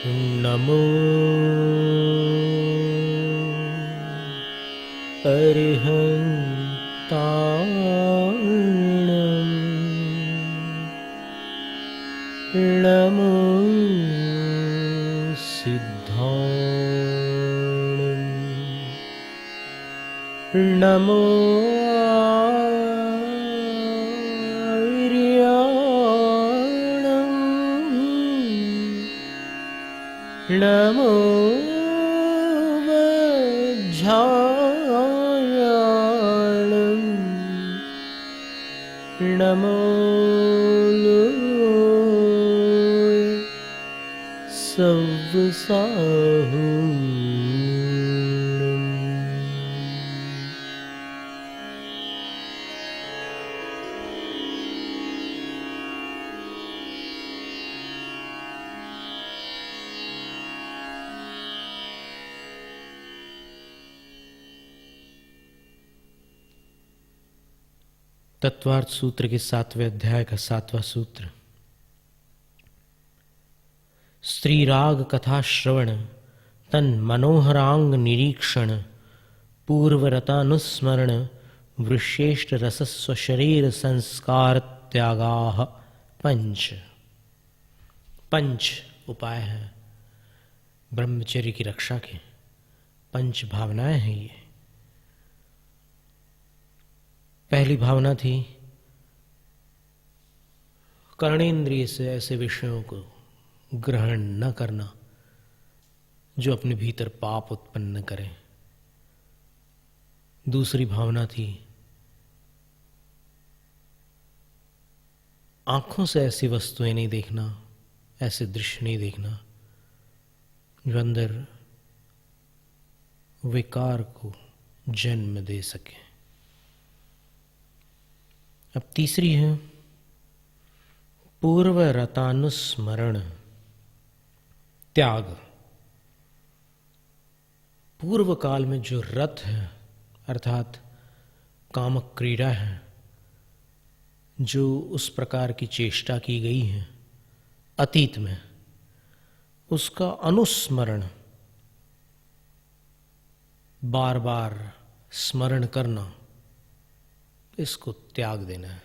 नमो अरिहन्ताणं नमो सिद्धाणं नमो आर्याणं नमो वज्झायाणं नमो सव्वसाहूणम्। तत्वार्थ सूत्र के 7वें अध्याय का 7वां सूत्र। स्त्री राग कथा श्रवण तन मनोहरांग निरीक्षण पूर्वरतानुस्मरण वृश्रेष्ठ रसस्व शरीर संस्कार त्यागाः पंच उपाय है ब्रह्मचर्य की रक्षा के। पंच भावनाएं हैं ये। पहली भावना थी कर्णेंद्रिय से ऐसे विषयों को ग्रहण न करना जो अपने भीतर पाप उत्पन्न करें। दूसरी भावना थी आंखों से ऐसी वस्तुएं नहीं देखना, ऐसे दृश्य नहीं देखना जो अंदर विकार को जन्म दे सके। अब तीसरी है पूर्व रतानुस्मरण त्याग। पूर्व काल में जो रत है अर्थात कामक क्रीड़ा है, जो उस प्रकार की चेष्टा की गई है अतीत में, उसका अनुस्मरण बार बार स्मरण करना, इसको त्याग देना है।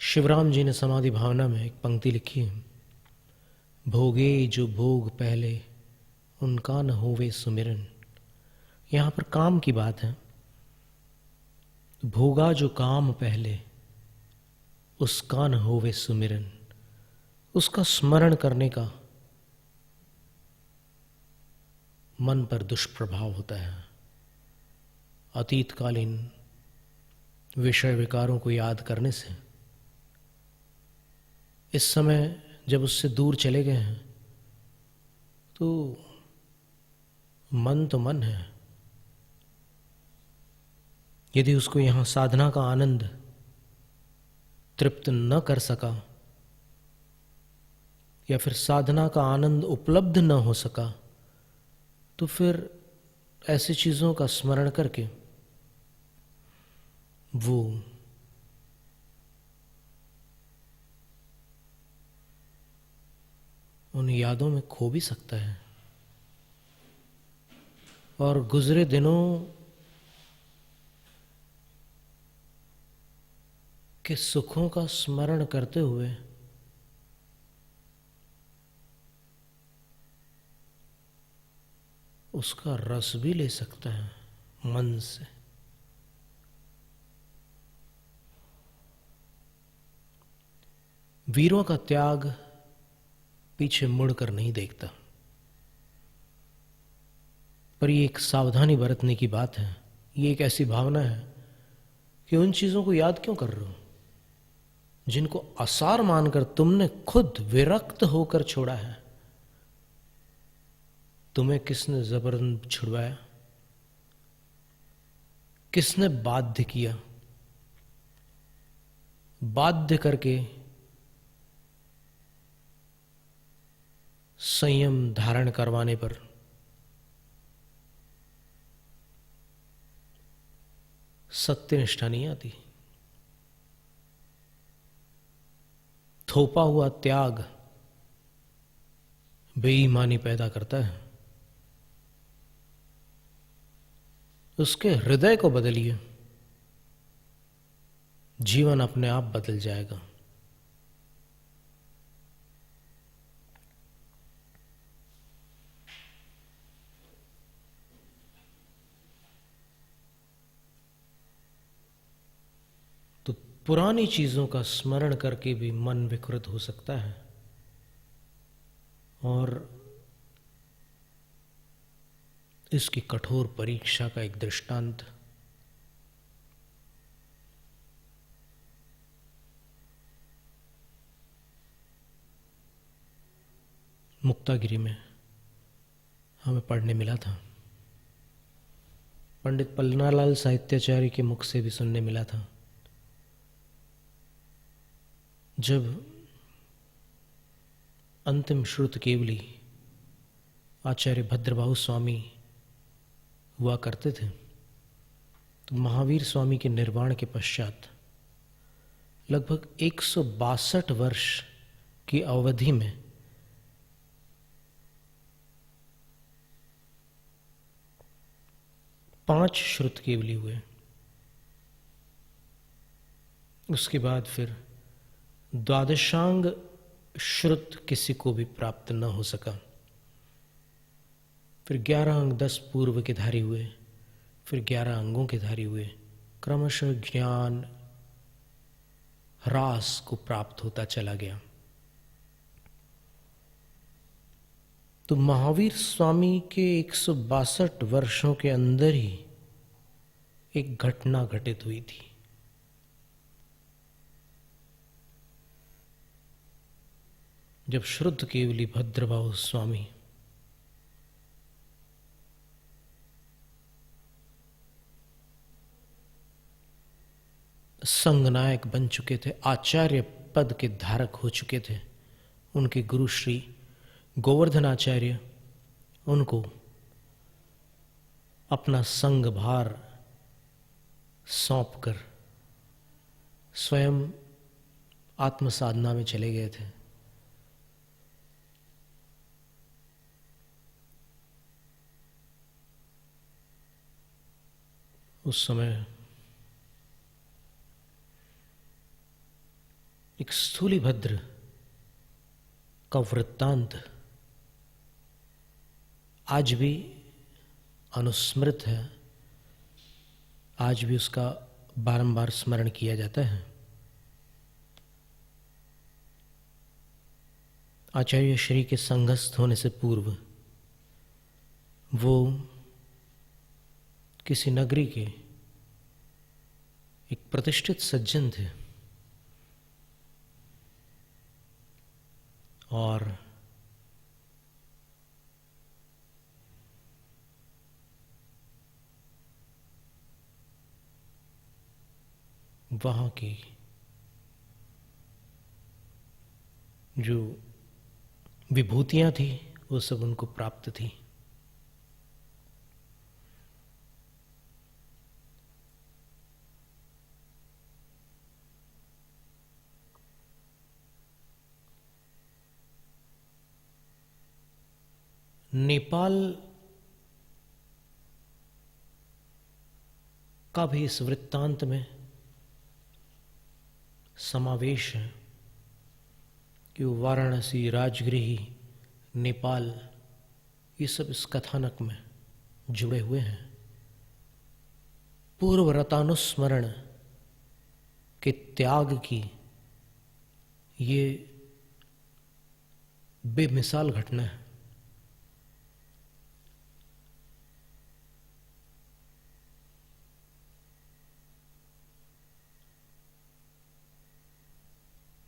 शिवराम जी ने समाधि भावना में एक पंक्ति लिखी है, भोगे जो भोग पहले उनका न होवे सुमिरन। यहां पर काम की बात है। भोगा जो काम पहले उसका न होवे सुमिरन, उसका स्मरण करने का मन पर दुष्प्रभाव होता है। अतीतकालीन विषय विकारों को याद करने से इस समय जब उससे दूर चले गए हैं तो मन है। यदि उसको यहां साधना का आनंद तृप्त न कर सका या फिर साधना का आनंद उपलब्ध न हो सका तो फिर ऐसी चीजों का स्मरण करके वो उन यादों में खो भी सकता है और गुजरे दिनों के सुखों का स्मरण करते हुए उसका रस भी ले सकता है मन से। वीरों का त्याग पीछे मुड़कर नहीं देखता, पर ये एक सावधानी बरतने की बात है। ये एक ऐसी भावना है कि उन चीजों को याद क्यों कर रहे हो जिनको असार मानकर तुमने खुद विरक्त होकर छोड़ा है। तुम्हें किसने जबरन छुड़वाया, किसने बाध्य किया, बाध्य करके संयम धारण करवाने पर सत्यनिष्ठा नहीं आती। थोपा हुआ त्याग बेईमानी पैदा करता है। उसके हृदय को बदलिए, जीवन अपने आप बदल जाएगा। तो पुरानी चीजों का स्मरण करके भी मन विकृत हो सकता है, और इसकी कठोर परीक्षा का एक दृष्टांत मुक्तागिरी में हमें पढ़ने मिला था। पंडित पन्नालाल साहित्याचार्य के मुख से भी सुनने मिला था। जब अंतिम श्रुत केवली आचार्य भद्रबाहु स्वामी हुआ करते थे, तो महावीर स्वामी के निर्वाण के पश्चात लगभग 162 वर्ष की अवधि में पांच श्रुत केवली हुए। उसके बाद फिर द्वादशांग श्रुत किसी को भी प्राप्त न हो सका। फिर 11 अंग 10 पूर्व के धारी हुए, फिर 11 अंगों के धारी हुए। क्रमशः ज्ञान ह्रास को प्राप्त होता चला गया। तो महावीर स्वामी के 162 वर्षों के अंदर ही एक घटना घटित हुई थी। जब शुद्ध केवली भद्रबाहु स्वामी संघनायक बन चुके थे, आचार्य पद के धारक हो चुके थे, उनके गुरु श्री गोवर्धनाचार्य उनको अपना संघ भार सौंपकर स्वयं आत्म साधना में चले गए थे। उस समय एक स्थूलीभद्र का वृत्तांत आज भी अनुस्मृत है, आज भी उसका बारंबार स्मरण किया जाता है। आचार्य श्री के संघस्थ होने से पूर्व वो किसी नगरी के एक प्रतिष्ठित सज्जन थे, और वहाँ की जो विभूतियां थी वो सब उनको प्राप्त थी। नेपाल का भी इस वृत्तांत में समावेश है कि वो वाराणसी, राजगृही, नेपाल, ये सब इस कथानक में जुड़े हुए हैं। पूर्व रतानुस्मरण के त्याग की ये बेमिसाल घटना है।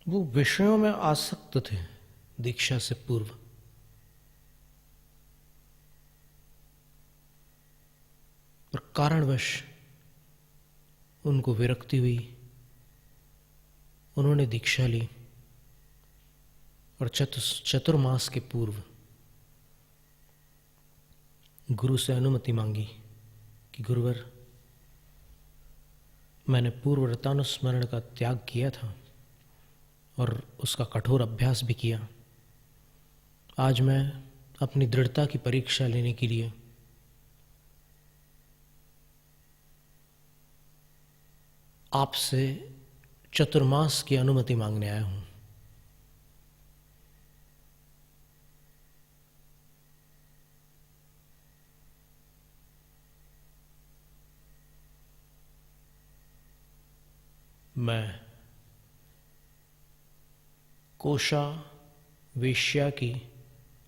वो विषयों में आसक्त थे दीक्षा से पूर्व, और कारणवश उनको विरक्ति हुई, उन्होंने दीक्षा ली और चतुर्मास के पूर्व गुरु से अनुमति मांगी कि गुरुवर, मैंने पूर्व रतानुस्मरण का त्याग किया था और उसका कठोर अभ्यास भी किया। आज मैं अपनी दृढ़ता की परीक्षा लेने के लिए आपसे चतुर्मास की अनुमति मांगने आया हूं। मैं कोशा वेश्या की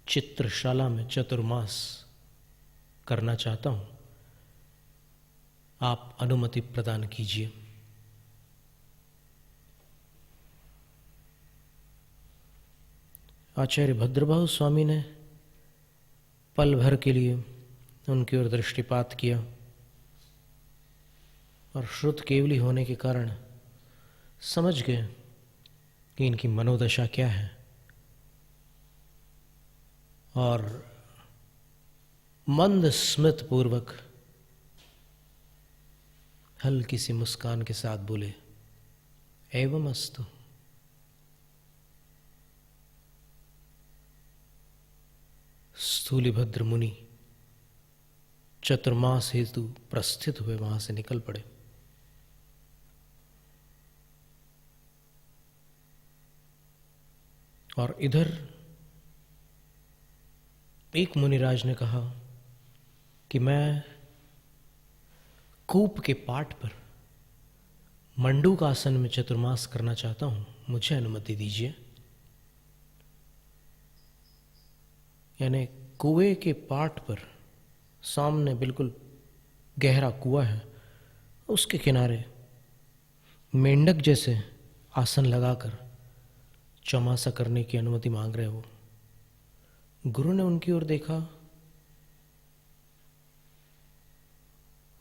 चित्रशाला में चतुर्मास करना चाहता हूं। आप अनुमति प्रदान कीजिए। आचार्य भद्रबाहु स्वामी ने पल भर के लिए उनकी ओर दृष्टिपात किया और श्रुत केवली होने के कारण समझ गए कि इनकी मनोदशा क्या है, और मंद स्मित पूर्वक हल्की सी मुस्कान के साथ बोले, एवं अस्तु। स्थूलिभद्र मुनि चतुर्मास हेतु प्रस्थित हुए वहां से निकल पड़े। और इधर एक मुनिराज ने कहा कि मैं कूप के पाट पर मंडूक आसन में चतुर्मास करना चाहता हूं, मुझे अनुमति दीजिए। यानी कुएं के पाट पर सामने बिल्कुल गहरा कुआं है, उसके किनारे मेंढक जैसे आसन लगाकर चौमासा करने की अनुमति मांग रहे वो। गुरु ने उनकी ओर देखा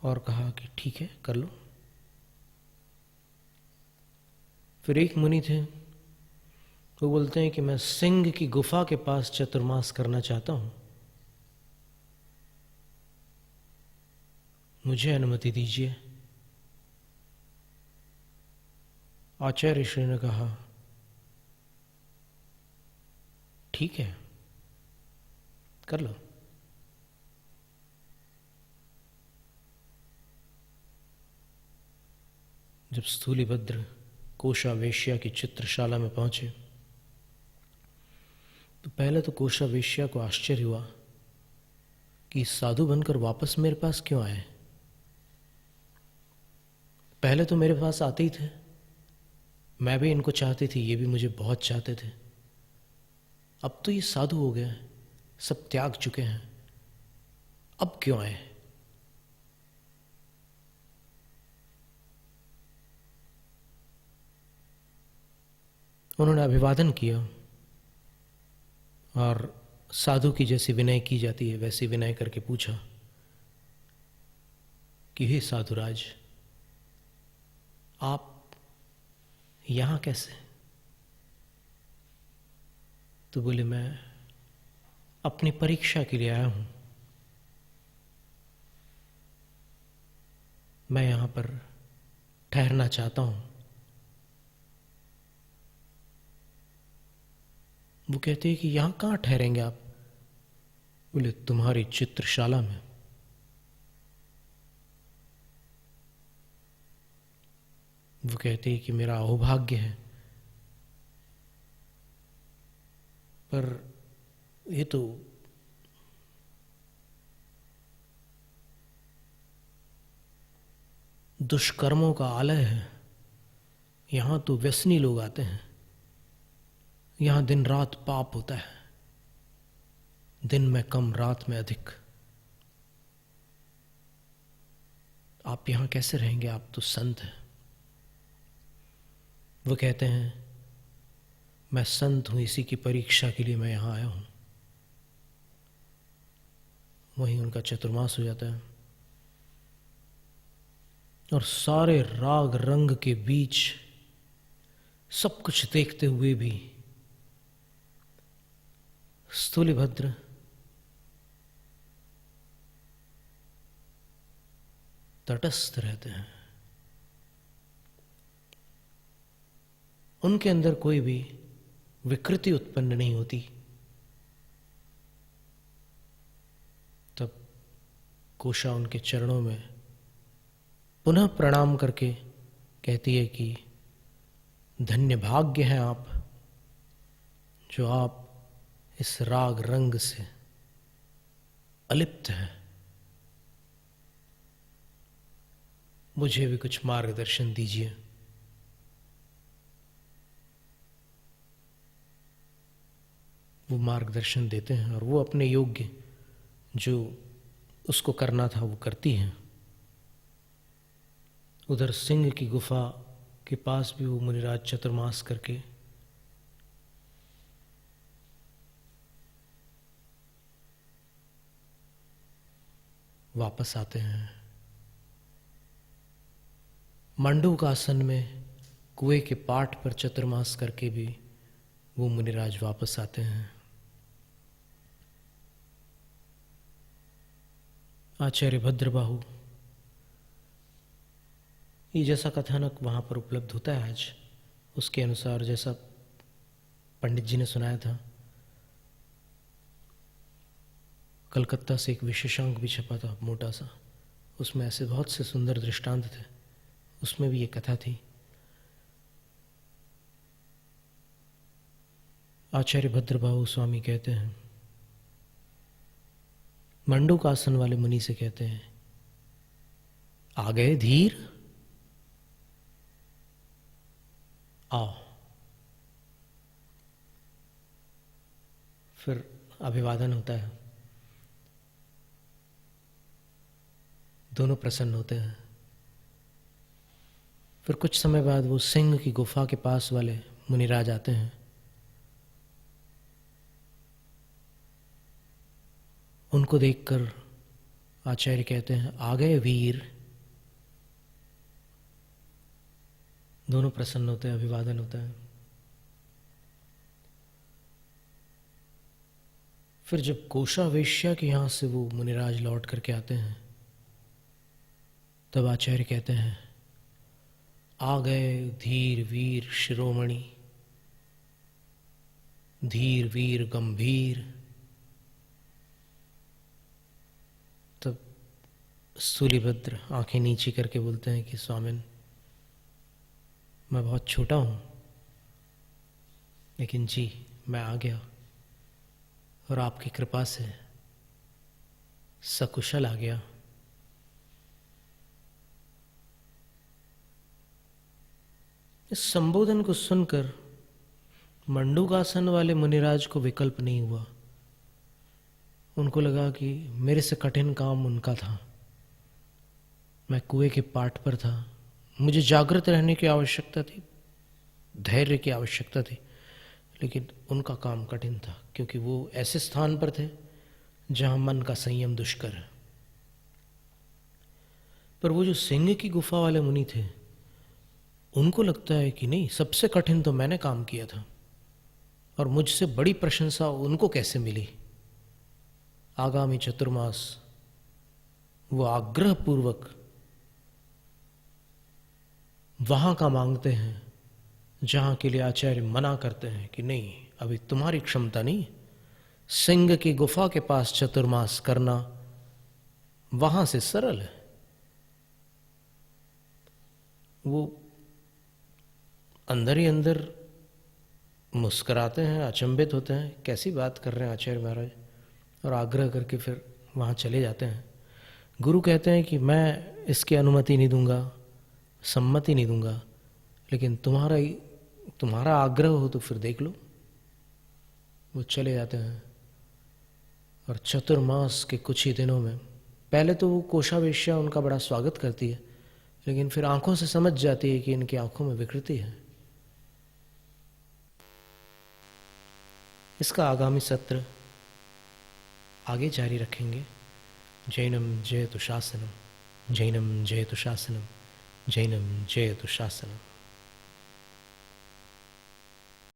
और कहा कि ठीक है, कर लो। फिर एक मुनि थे, वो बोलते हैं कि मैं सिंह की गुफा के पास चतुर्मास करना चाहता हूं, मुझे अनुमति दीजिए। आचार्य श्री ने कहा ठीक है, कर लो। जब स्थूलिभद्र कोशा वेश्या की चित्रशाला में पहुंचे तो पहले तो कोशा वेश्या को आश्चर्य हुआ कि साधु बनकर वापस मेरे पास क्यों आए। पहले तो मेरे पास आते ही थे, मैं भी इनको चाहती थी, ये भी मुझे बहुत चाहते थे। अब तो ये साधु हो गए, सब त्याग चुके हैं, अब क्यों आए। उन्होंने अभिवादन किया और साधु की जैसी विनय की जाती है वैसी विनय करके पूछा कि हे साधुराज, आप यहां कैसे। तो बोले, मैं अपनी परीक्षा के लिए आया हूं, मैं यहां पर ठहरना चाहता हूं। वो कहते हैं कि यहां कहां ठहरेंगे आप। बोले, तुम्हारी चित्रशाला में। वो कहते हैं कि मेरा अहोभाग्य है, पर ये तो दुष्कर्मों का आलय है, यहां तो व्यसनी लोग आते हैं, यहां दिन रात पाप होता है, दिन में कम रात में अधिक। आप यहां कैसे रहेंगे, आप तो संत हैं। वो कहते हैं, मैं संत हूं, इसी की परीक्षा के लिए मैं यहां आया हूं। वहीं उनका चतुर्मास हो जाता है और सारे राग रंग के बीच सब कुछ देखते हुए भी स्थूलिभद्र तटस्थ रहते हैं। उनके अंदर कोई भी विकृति उत्पन्न नहीं होती। तब कोशा उनके चरणों में पुनः प्रणाम करके कहती है कि धन्य भाग्य हैं आप, जो आप इस राग रंग से अलिप्त हैं। मुझे भी कुछ मार्गदर्शन दीजिए। वो मार्गदर्शन देते हैं और वो अपने योग्य जो उसको करना था वो करती हैं। उधर सिंह की गुफा के पास भी वो मुनिराज चतुर्मास करके वापस आते हैं। मंडूकासन में कुएं के पाट पर चतुर्मास करके भी वो मुनिराज वापस आते हैं। आचार्य भद्रबाहु, ये जैसा कथानक वहाँ पर उपलब्ध होता है आज, उसके अनुसार जैसा पंडित जी ने सुनाया था, कलकत्ता से एक विशेषांक भी छपा था मोटा सा, उसमें ऐसे बहुत से सुंदर दृष्टांत थे, उसमें भी ये कथा थी। आचार्य भद्रबाहु स्वामी कहते हैं, मंडूकासन वाले मुनि से कहते हैं, आ गए धीर, आओ। फिर अभिवादन होता है, दोनों प्रसन्न होते हैं। फिर कुछ समय बाद वो सिंह की गुफा के पास वाले मुनिराज आते हैं। उनको देखकर आचार्य कहते हैं, आ गए वीर। दोनों प्रसन्न होते हैं, अभिवादन होता है। फिर जब कोशा वेश्या के यहां से वो मुनिराज लौट करके आते हैं, तब आचार्य कहते हैं, आ गए धीर वीर शिरोमणि, धीर वीर गंभीर। तब सूलिभद्र आंखें नीची करके बोलते हैं कि स्वामिन, मैं बहुत छोटा हूं, लेकिन जी मैं आ गया और आपकी कृपा से सकुशल आ गया। इस संबोधन को सुनकर मंडूकासन वाले मुनिराज को विकल्प नहीं हुआ। उनको लगा कि मेरे से कठिन काम उनका था, मैं कुएं के पाट पर था, मुझे जागृत रहने की आवश्यकता थी, धैर्य की आवश्यकता थी, लेकिन उनका काम कठिन था, क्योंकि वो ऐसे स्थान पर थे जहां मन का संयम दुष्कर है। पर वो जो सिंह की गुफा वाले मुनि थे, उनको लगता है कि नहीं, सबसे कठिन तो मैंने काम किया था और मुझसे बड़ी प्रशंसा उनको कैसे मिली। आगामी चतुर्मास वो आग्रह पूर्वक वहां का मांगते हैं जहां के लिए आचार्य मना करते हैं कि नहीं, अभी तुम्हारी क्षमता नहीं। सिंह की गुफा के पास चतुर्मास करना वहां से सरल है। वो अंदर ही अंदर मुस्कुराते हैं, अचंभित होते हैं, कैसी बात कर रहे हैं आचार्य महाराज, और आग्रह करके फिर वहाँ चले जाते हैं। गुरु कहते हैं कि मैं इसकी अनुमति नहीं दूंगा, सम्मति नहीं दूंगा, लेकिन तुम्हारा आग्रह हो तो फिर देख लो। वो चले जाते हैं और चतुर्मास के कुछ ही दिनों में, पहले तो वो कोषावेश्या उनका बड़ा स्वागत करती है, लेकिन फिर आंखों से समझ जाती है कि इनकी आंखों में विकृति है। इसका आगामी सत्र आगे जारी रखेंगे। जैनम जयतु शासनम, जैनम जयतु शासनम, जैनम जयतु शासनम।